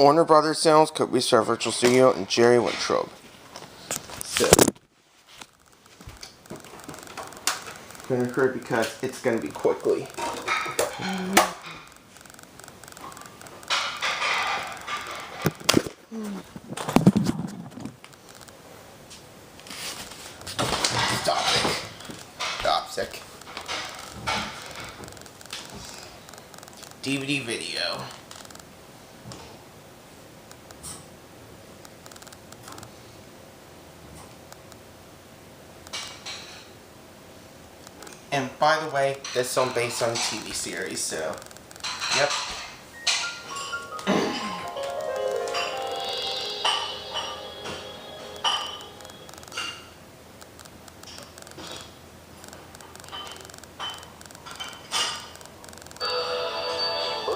Warner Brothers Sounds, Cook Restart Virtual Studio, and Jerry Wintrobe. So, it's going to hurry because it's going to be quickly. Topic. DVD video. And by the way, this song based on a TV series, so yep.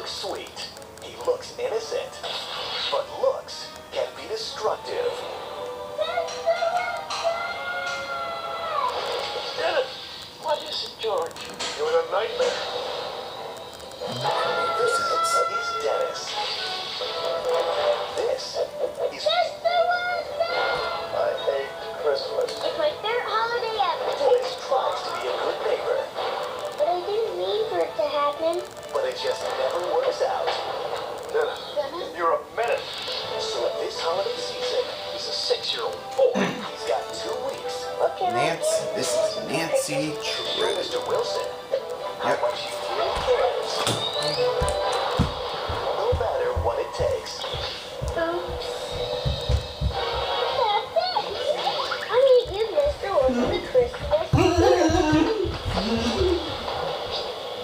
Sweet. He looks innocent, but looks can be destructive. Dennis! What is it, George? You're in a nightmare. This is Dennis. This is... I hate Christmas. It's my favorite holiday ever. Dennis tries to be a good neighbor. But I didn't mean for it to happen. But it just never works out. Dennis, you're a menace. So this holiday season, he's a 6-year-old boy. He's got 2 weeks. What can Nancy, this is Nancy Drew. Mr. Wilson, how Yep. much he really cares. No matter what it takes. Oops. I'm gonna give Mr. Wilson the Christmas spirit.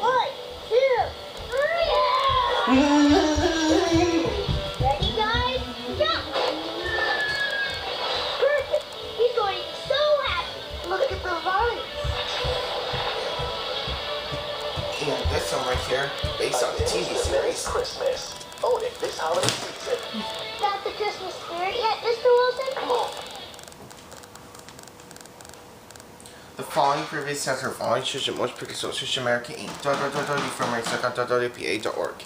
1, 2, 3. Ready, guys? Jump! Perfect. He's going to be so happy. Look at the vines. And this one right here, based on the TV series. Christmas. Own it this holiday season. Got the Christmas spirit yet, Mr. Wilson? Come on. The following previous sounds are following church most because of Church America Inc. www.pa.org.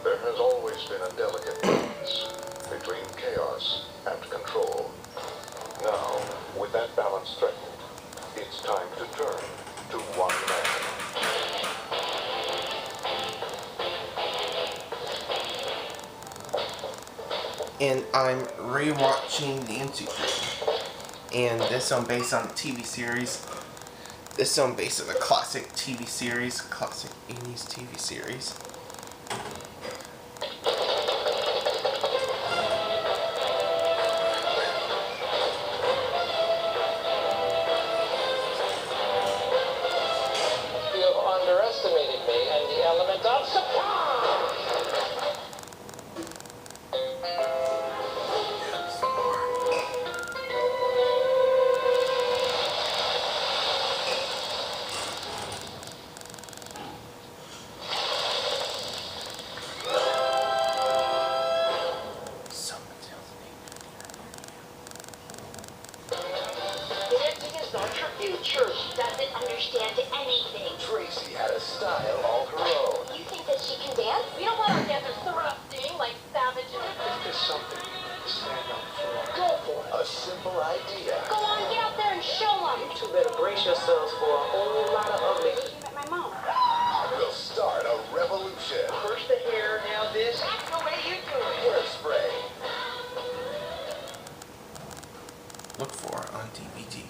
There has always been a delicate balance between chaos and control. Now, with that balance threatened, it's time to turn to one man. And I'm rewatching Nancy Drew. And this one based on the TV series. This one based on a classic TV series, classic 80s TV series. You have underestimated me and the element of surprise. Dancing is not your future. She doesn't understand anything. Tracy had a style all her own. You think that she can dance? We don't want our dancers thrusting like savages. If there's something you need to stand up for, Go for it. A simple idea. Go on, get out there and show them. you two better brace yourselves for a whole lot of ugly. You met my mom. Will start a revolution. First the hair, now this. That's the way you do it. Hairspray. Look for it on DVD.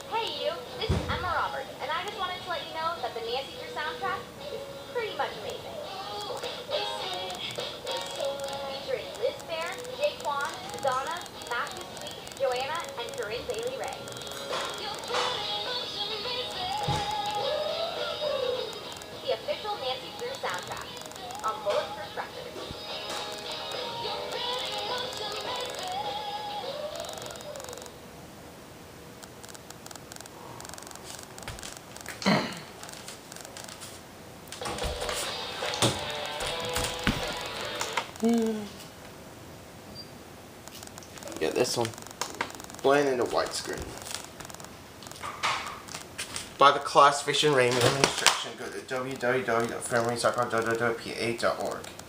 Hey you, this is Emma Roberts, and I just wanted to let you know that the Nancy Drew soundtrack is pretty much amazing. Featuring Liz Fair, Jay Kwan, Donna, Matthew Sweet, Joanna, and Corinne Bailey Ray. The official Nancy Drew soundtrack on Bulletproof Records. Yeah, this one. Blend into widescreen. by the class Fish and Rain administration. Go to www.filmrecycle.pa.org.